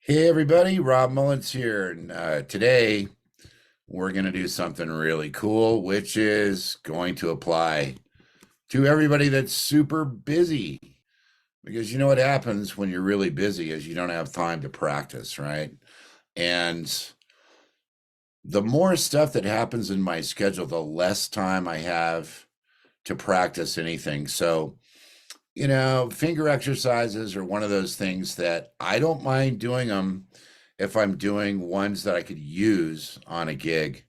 Hey everybody, Rob Mullins here. And today we're going to do something really cool, which is going to apply to everybody that's super busy. Because you know what happens when you're really busy is you don't have time to practice, right? And the more stuff that happens in my schedule, the less time I have to practice anything. So, finger exercises are one of those things that I don't mind doing them if I'm doing ones that I could use on a gig.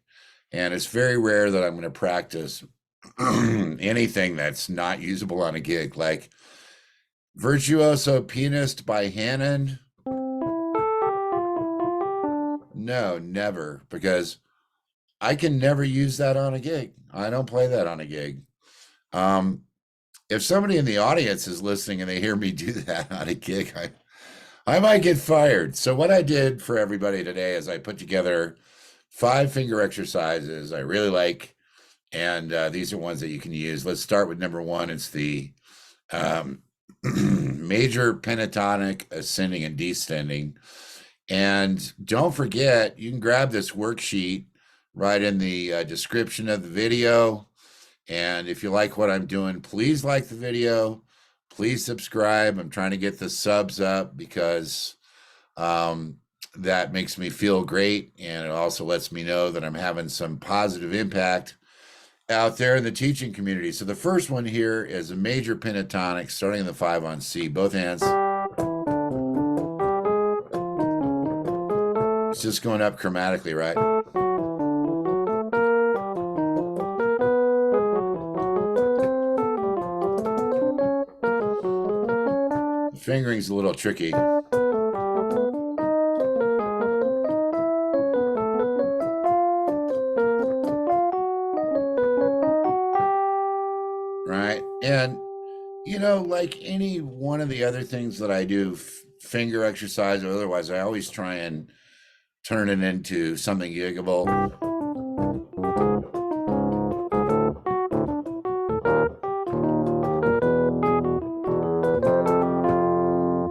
And it's very rare that I'm going to practice anything that's not usable on a gig, like Virtuoso Pianist by Hannon. No, never, because I can never use that on a gig. I don't play that on a gig. Um, if somebody in the audience is listening and they hear me do that on a gig, I might get fired. So what I did for everybody today is I put together 5 finger exercises I really like, and these are ones that you can use. Let's start with number one. It's the um, major pentatonic ascending and descending. And don't forget, you can grab this worksheet right in the description of the video. And if you like what I'm doing, please like the video. Please subscribe. I'm trying to get the subs up because that makes me feel great. And it also lets me know that I'm having some positive impact out there in the teaching community. So the first one here is a major pentatonic starting in the 5 on C, both hands. It's just going up chromatically, right? The fingering's a little tricky. Right? And like any one of the other things that I do, finger exercise or otherwise, I always try and turn it into something giggable.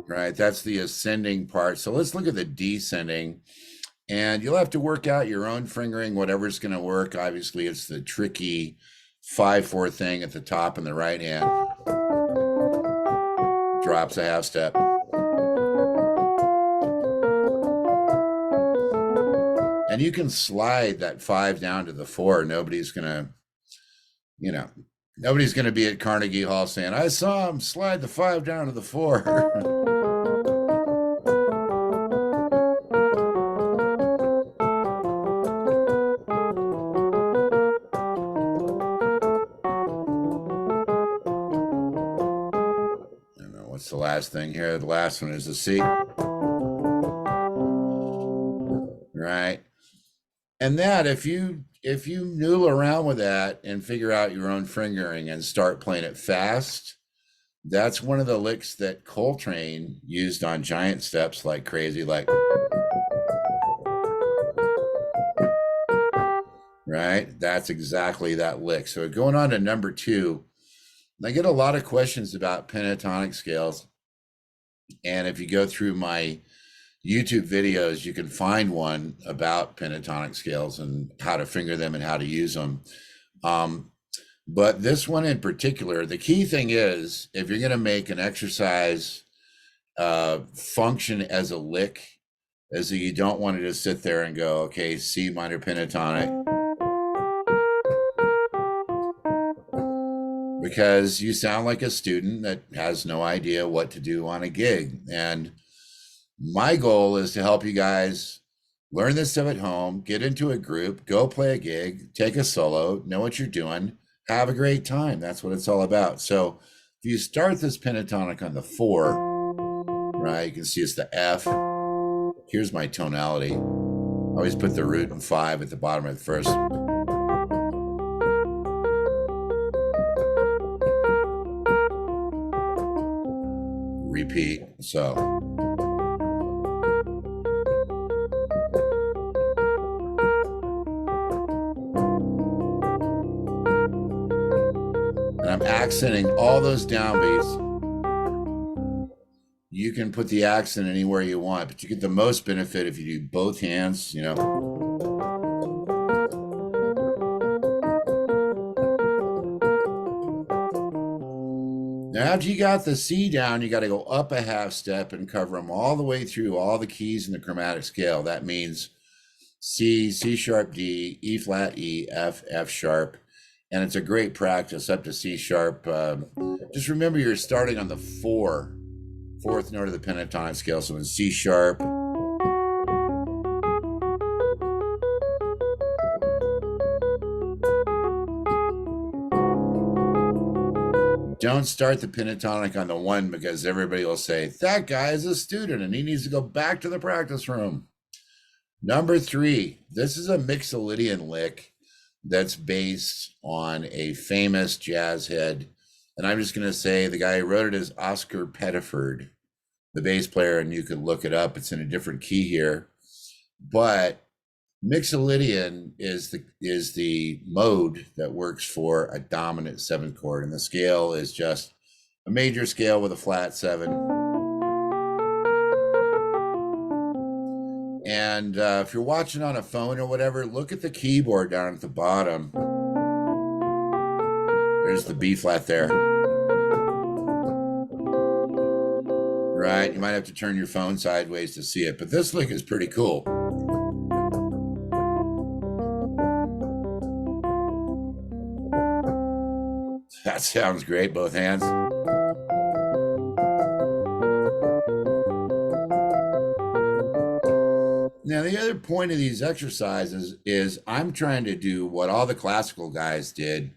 Right? That's the ascending part. So let's look at the descending. And you'll have to work out your own fingering, whatever's going to work. Obviously, it's the tricky 5/4 thing at the top in the right hand. Drops a half step. And you can slide that 5 down to the 4. Nobody's going to, nobody's going to be at Carnegie Hall saying, I saw him slide the 5 down to the 4. What's the last thing here? The last one is the C. Right. And that if you noodle around with that and figure out your own fingering and start playing it fast, that's one of the licks that Coltrane used on giant steps like crazy, like right? That's exactly that lick. So going on to number 2, I get a lot of questions about pentatonic scales. And if you go through my YouTube videos, you can find one about pentatonic scales and how to finger them and how to use them. But this one in particular, the key thing is if you're going to make an exercise function as a lick, is that you don't want to just sit there and go, okay, C minor pentatonic. Because you sound like a student that has no idea what to do on a gig. And my goal is to help you guys learn this stuff at home, get into a group, go play a gig, take a solo, know what you're doing, have a great time. That's what it's all about. So if you start this pentatonic on the 4, right, you can see it's the F. Here's my tonality. I always put the root and 5 at the bottom of the first. Repeat. So and I'm accenting all those downbeats. you can put the accent anywhere you want, but you get the most benefit if you do both hands, you know. Now, after you got the C down, you got to go up a half step and cover them all the way through all the keys in the chromatic scale. That means C, C sharp, D, E flat, E, F, F sharp. And it's a great practice up to C sharp. Just remember you're starting on the fourth note of the pentatonic scale. So in C sharp, don't start the pentatonic on the 1 because everybody will say, that guy is a student and he needs to go back to the practice room. Number 3, this is a Mixolydian lick that's based on a famous jazz head. And I'm just going to say the guy who wrote it is Oscar Pettiford, the bass player, and you can look it up. It's in a different key here. But Mixolydian is the mode that works for a dominant 7th chord, and the scale is just a major scale with a flat 7. And if you're watching on a phone or whatever, look at the keyboard down at the bottom. There's the B flat there. Right, you might have to turn your phone sideways to see it, but this lick is pretty cool. That sounds great, both hands. Now, the other point of these exercises is I'm trying to do what all the classical guys did,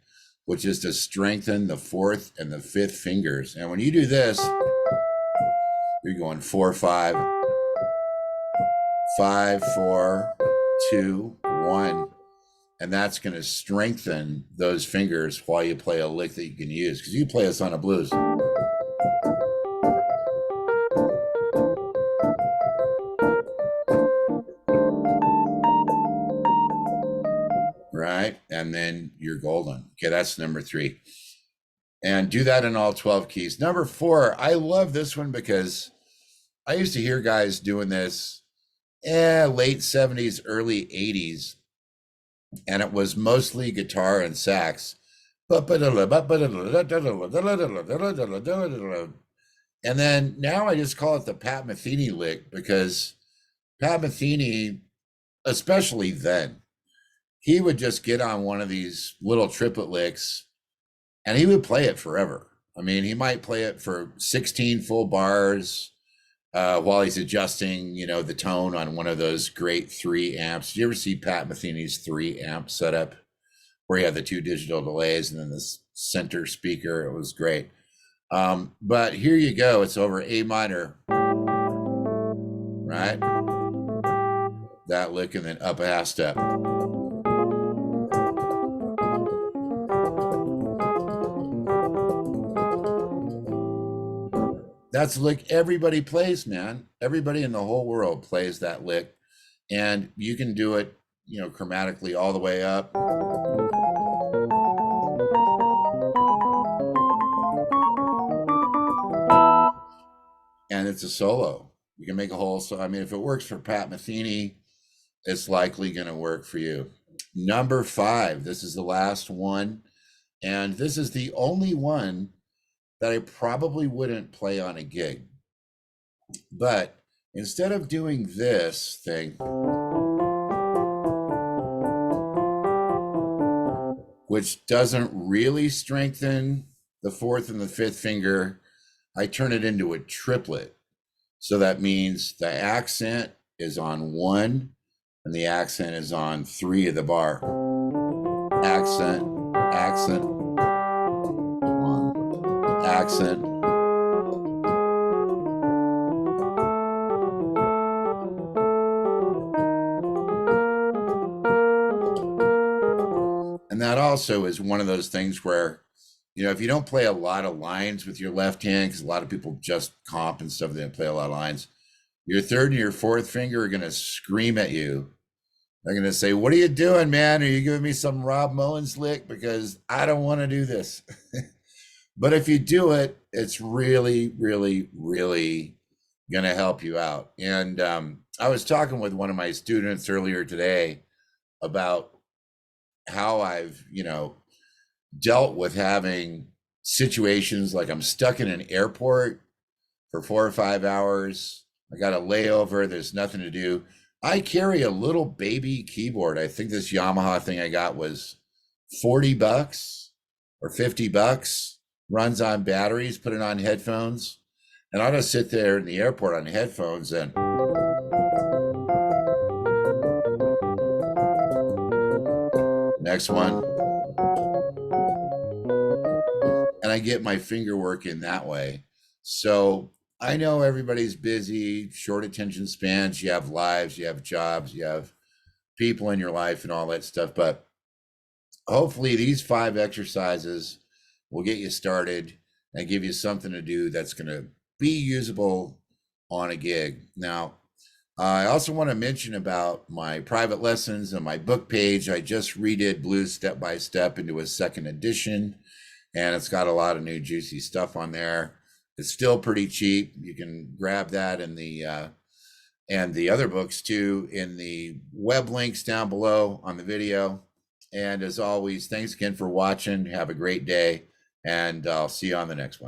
which is to strengthen the 4th and the 5th fingers. And when you do this, you're going 4, 5, 5, 4, 2, 1. And that's going to strengthen those fingers while you play a lick that you can use. Because you play a son of blues. Right? And then you're golden. Okay, that's number 3. And do that in all 12 keys. Number 4, I love this one because I used to hear guys doing this late 70s, early 80s. And it was mostly guitar and sax. And then now I just call it the Pat Metheny lick because Pat Metheny, especially then, he would just get on one of these little triplet licks and he would play it forever. I mean, he might play it for 16 full bars while he's adjusting, the tone on one of those great 3 amps. Did you ever see Pat Metheny's 3 amp setup where he had the 2 digital delays and then this center speaker? It was great. But here you go. It's over A minor, right? That lick and then up a half step. That's the lick everybody plays, man. Everybody in the whole world plays that lick. And you can do it, chromatically all the way up. And it's a solo. You can make a whole solo. I mean, if it works for Pat Metheny, it's likely going to work for you. Number 5, this is the last one. And this is the only one that I probably wouldn't play on a gig. But instead of doing this thing, which doesn't really strengthen the 4th and the 5th finger, I turn it into a triplet. So that means the accent is on 1 and the accent is on 3 of the bar. Accent, accent, 1, accent. And that also is one of those things where, if you don't play a lot of lines with your left hand, because a lot of people just comp and stuff, they don't play a lot of lines, your 3rd and your 4th finger are going to scream at you. They're going to say, what are you doing, man? Are you giving me some Rob Mullins lick? Because I don't want to do this. But if you do it, it's really, really, really going to help you out. And I was talking with one of my students earlier today about how I've, dealt with having situations like I'm stuck in an airport for 4 or 5 hours. I got a layover. There's nothing to do. I carry a little baby keyboard. I think this Yamaha thing I got was $40 or $50. Runs on batteries, put it on headphones. And I'll just sit there in the airport on headphones and next one. And I get my finger work in that way. So I know everybody's busy, short attention spans. You have lives, you have jobs, you have people in your life and all that stuff. But hopefully, these 5 exercises will get you started and give you something to do that's going to be usable on a gig. Now, I also want to mention about my private lessons and my book page. I just redid Blues Step by Step into a second edition, and it's got a lot of new juicy stuff on there. It's still pretty cheap. You can grab that in the and the other books too in the web links down below on the video. And as always, thanks again for watching. Have a great day, and I'll see you on the next one.